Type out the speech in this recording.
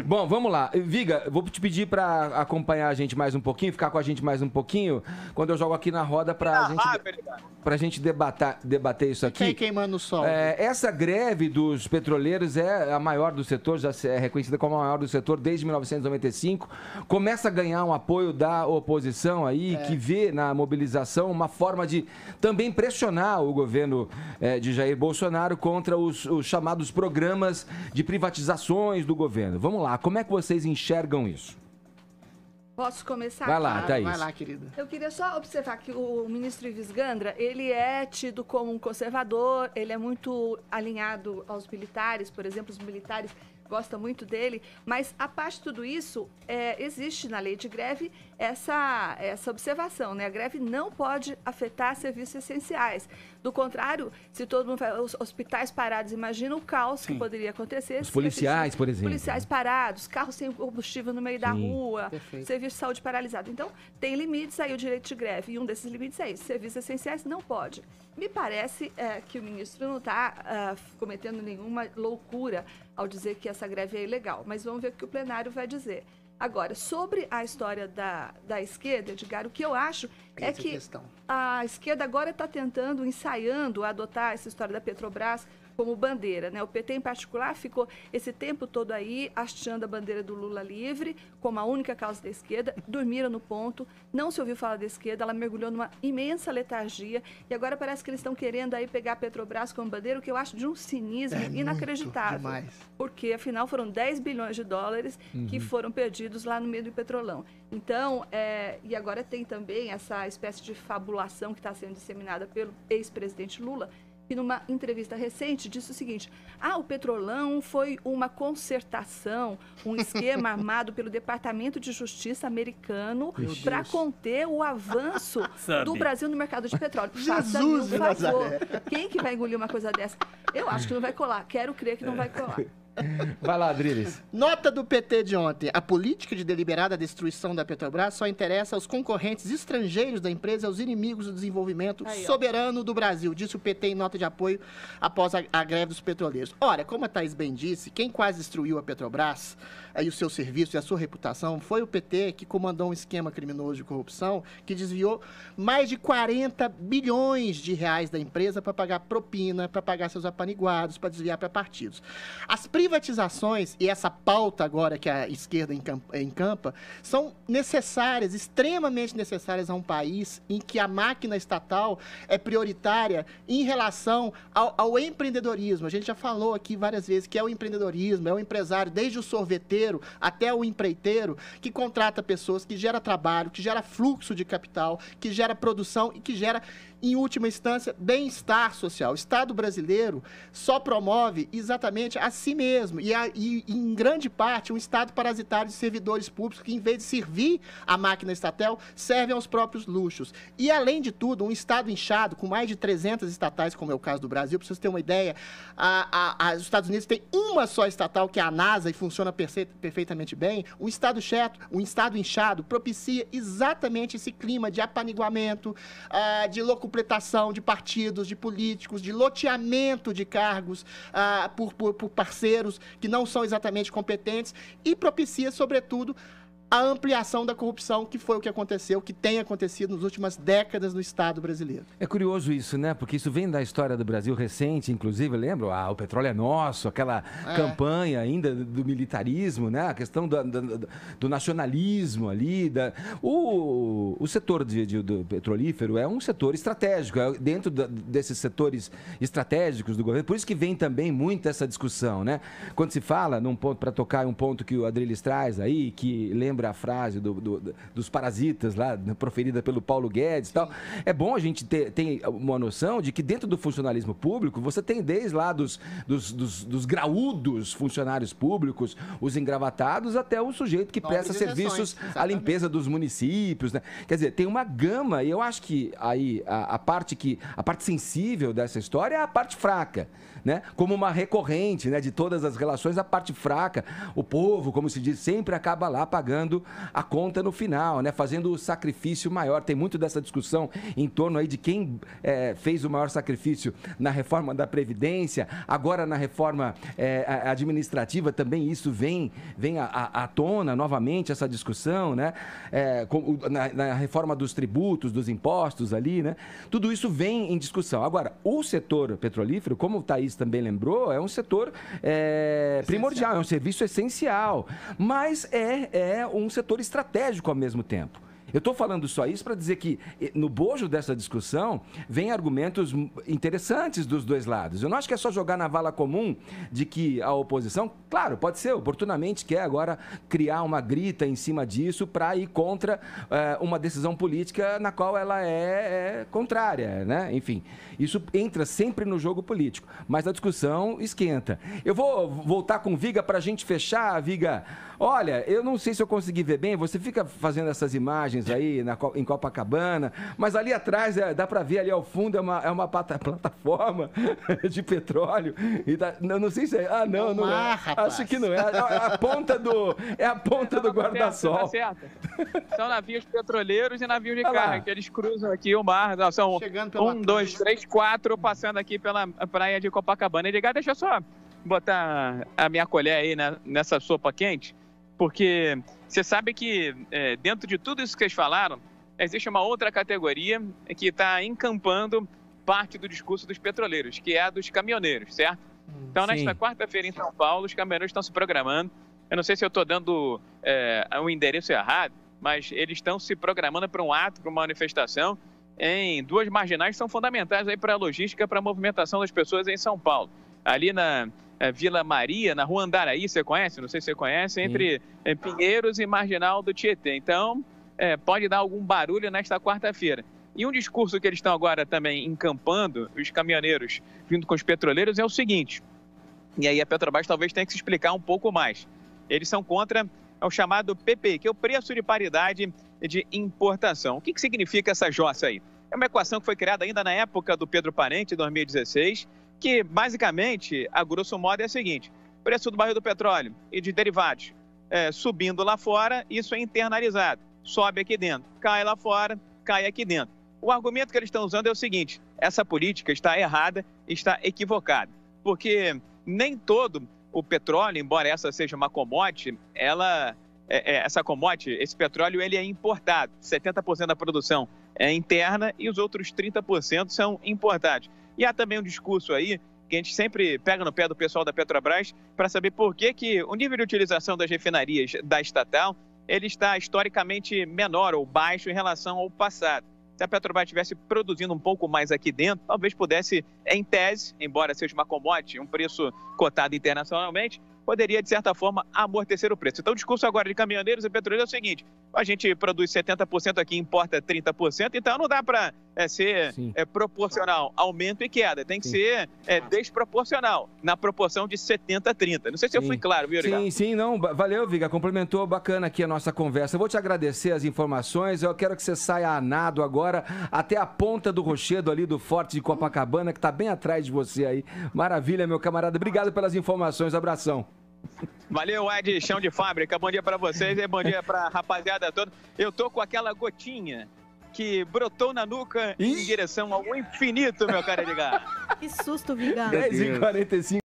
Bom, vamos lá. Viga, vou te pedir para acompanhar a gente mais um pouquinho, ficar com a gente mais um pouquinho, quando eu jogo aqui na roda pra gente debater isso aqui. Quem queimando o sol? Essa greve dos petroleiros é a maior do setor, já é reconhecida como a maior do setor desde 1995. Começa a ganhar um apoio da oposição aí, que vê na mobilização uma forma de também pressionar o governo de Jair Bolsonaro contra os chamados programas de privatizações do governo. Vamos lá, como é que vocês enxergam isso? Posso começar? Vai lá, Thaís. Vai lá, querida. Eu queria só observar que o ministro Ives Gandra, ele é tido como um conservador, ele é muito alinhado aos militares, por exemplo, os militares gostam muito dele, mas a parte de tudo isso, existe na lei de greve essa observação, né? A greve não pode afetar serviços essenciais. Do contrário, se todo mundo os hospitais parados, imagina o caos que poderia acontecer. Os policiais, por exemplo. Policiais parados, carros sem combustível no meio da rua, Perfeito. serviço de saúde paralisado. Então, tem limites aí o direito de greve, e um desses limites é esse, serviços essenciais não pode. Me parece que o ministro não está cometendo nenhuma loucura ao dizer que essa greve é ilegal, mas vamos ver o que o plenário vai dizer. Agora, sobre a história da esquerda, Edgar, o que eu acho é que a esquerda agora está tentando, ensaiando, adotar essa história da Petrobras como bandeira, né? O PT, em particular, ficou esse tempo todo aí hasteando a bandeira do Lula livre como a única causa da esquerda, dormiram no ponto, não se ouviu falar da esquerda, ela mergulhou numa imensa letargia e agora parece que eles estão querendo aí pegar a Petrobras como bandeira, o que eu acho de um cinismo inacreditável. Demais. Porque, afinal, foram 10 bilhões de dólares que foram perdidos lá no meio do Petrolão. Então, e agora tem também essa espécie de fabulação que está sendo disseminada pelo ex-presidente Lula, que numa entrevista recente disse o seguinte: o Petrolão foi uma concertação, um esquema armado pelo Departamento de Justiça americano para conter o avanço do Brasil no mercado de petróleo. Jesus, por favor. Quem que vai engolir uma coisa dessa? Eu acho que não vai colar. Quero crer que não vai colar. Vai lá, Adriles. Nota do PT de ontem. A política de deliberada destruição da Petrobras só interessa aos concorrentes estrangeiros da empresa e aos inimigos do desenvolvimento soberano do Brasil, disse o PT em nota de apoio após a greve dos petroleiros. Ora, como a Thaís bem disse, quem quase destruiu a Petrobras e o seu serviço e a sua reputação foi o PT, que comandou um esquema criminoso de corrupção que desviou mais de 40 bilhões de reais da empresa para pagar propina, para pagar seus apaniguados, para desviar para partidos. As privatizações, e essa pauta agora que a esquerda encampa, são necessárias, extremamente necessárias a um país em que a máquina estatal é prioritária em relação ao empreendedorismo. A gente já falou aqui várias vezes que é o empreendedorismo, é o empresário, desde o sorveteiro até o empreiteiro, que contrata pessoas, que gera trabalho, que gera fluxo de capital, que gera produção e que gera, em última instância, bem-estar social. O Estado brasileiro só promove exatamente a si mesmo e em grande parte, um Estado parasitário de servidores públicos que, em vez de servir a máquina estatal, servem aos próprios luxos. E, além de tudo, um Estado inchado, com mais de 300 estatais, como é o caso do Brasil, para vocês terem uma ideia, os Estados Unidos têm uma só estatal, que é a NASA, e funciona perfeitamente bem. Um Estado chato, um Estado inchado, propicia exatamente esse clima de apaniguamento, de locupletação de partidos, de políticos, de loteamento de cargos por parceiros que não são exatamente competentes e propicia, sobretudo, a ampliação da corrupção, que foi o que aconteceu, que tem acontecido nas últimas décadas no Estado brasileiro. É curioso isso, né? Porque isso vem da história do Brasil recente, inclusive, lembro? O petróleo é nosso, aquela campanha ainda do militarismo, né? A questão do nacionalismo ali. O setor do petrolífero é um setor estratégico, é dentro desses setores estratégicos do governo. Por isso que vem também muito essa discussão, né? Quando se fala, para tocar um ponto que o Adriles traz aí, que lembra a frase dos parasitas lá, proferida pelo Paulo Guedes e tal. É bom a gente ter uma noção de que dentro do funcionalismo público, você tem desde lá dos graúdos funcionários públicos, os engravatados, até o sujeito que presta serviços à limpeza dos municípios, né? Quer dizer, tem uma gama, e eu acho que aí a parte sensível dessa história é a parte fraca, né? Como uma recorrente, né, de todas as relações, a parte fraca, o povo, como se diz, sempre acaba lá pagando pagando a conta no final, né? Fazendo o sacrifício maior. Tem muito dessa discussão em torno aí de quem fez o maior sacrifício na reforma da Previdência, agora na reforma administrativa também isso vem à tona novamente, essa discussão, né? Na reforma dos tributos, dos impostos ali, né? Tudo isso vem em discussão. Agora, o setor petrolífero, como o Thaís também lembrou, é um setor primordial, é um serviço essencial, mas é um setor estratégico ao mesmo tempo. Eu estou falando só isso para dizer que, no bojo dessa discussão, vem argumentos interessantes dos dois lados. Eu não acho que é só jogar na vala comum de que a oposição, claro, pode ser, oportunamente quer agora criar uma grita em cima disso para ir contra uma decisão política na qual ela é contrária, né? Enfim, isso entra sempre no jogo político, mas a discussão esquenta. Eu vou voltar com Viga para a gente fechar, Viga. Olha, eu não sei se eu consegui ver bem, você fica fazendo essas imagens aí em Copacabana, mas ali atrás dá para ver ali ao fundo é uma plataforma de petróleo. Não sei se é. Não é. Acho que não é. A ponta do guarda-sol. Tá certo. São navios petroleiros e navios de carga, que eles cruzam aqui o mar. Não, são 1, 2, 3, 4 passando aqui pela praia de Copacabana. Edgar, deixa eu só botar a minha colher aí nessa sopa quente, porque você sabe que dentro de tudo isso que vocês falaram, existe uma outra categoria que está encampando parte do discurso dos petroleiros, que é a dos caminhoneiros, certo? Então, nesta quarta-feira em São Paulo, os caminhoneiros estão se programando. Eu não sei se eu estou dando um endereço errado, mas eles estão se programando para um ato, para uma manifestação em duas marginais que são fundamentais para a logística, para a movimentação das pessoas em São Paulo. Ali na Vila Maria, na Rua Andaraí, você conhece? Não sei se você conhece, entre Pinheiros e Marginal do Tietê. Então, pode dar algum barulho nesta quarta-feira. E um discurso que eles estão agora também encampando, os caminhoneiros, junto com os petroleiros, é o seguinte, e aí a Petrobras talvez tenha que se explicar um pouco mais. Eles são contra o chamado PPI, que é o preço de paridade de importação. O que significa essa jossa aí? É uma equação que foi criada ainda na época do Pedro Parente, em 2016, que basicamente, a grosso modo, é a seguinte: preço do barril do petróleo e de derivados subindo lá fora, isso é internalizado, sobe aqui dentro, cai lá fora, cai aqui dentro. O argumento que eles estão usando é o seguinte: essa política está errada, está equivocada, porque nem todo o petróleo, embora essa seja uma commodity, essa commodity, esse petróleo, ele é importado. 70% da produção é interna e os outros 30% são importados. E há também um discurso aí que a gente sempre pega no pé do pessoal da Petrobras para saber por que o nível de utilização das refinarias da estatal ele está historicamente menor ou baixo em relação ao passado. Se a Petrobras estivesse produzindo um pouco mais aqui dentro, talvez pudesse, em tese, embora seja uma commodity, um preço cotado internacionalmente, poderia, de certa forma, amortecer o preço. Então, o discurso agora de caminhoneiros e petroleiros é o seguinte: a gente produz 70% aqui, importa 30%, então não dá para ser proporcional, aumento e queda. Tem que ser desproporcional, na proporção de 70-30. Não sei se eu fui claro, viu, Edgar? Sim, não, valeu, Viga, complementou bacana aqui a nossa conversa. Eu vou te agradecer as informações, eu quero que você saia a nado agora até a ponta do rochedo ali do Forte de Copacabana, que está bem atrás de você aí. Maravilha, meu camarada, obrigado pelas informações, abração. Valeu, Ed, chão de fábrica. Bom dia pra vocês e bom dia pra rapaziada toda. Eu tô com aquela gotinha que brotou na nuca em direção ao infinito, meu cara Edgar. Que susto, Viga. 10h45.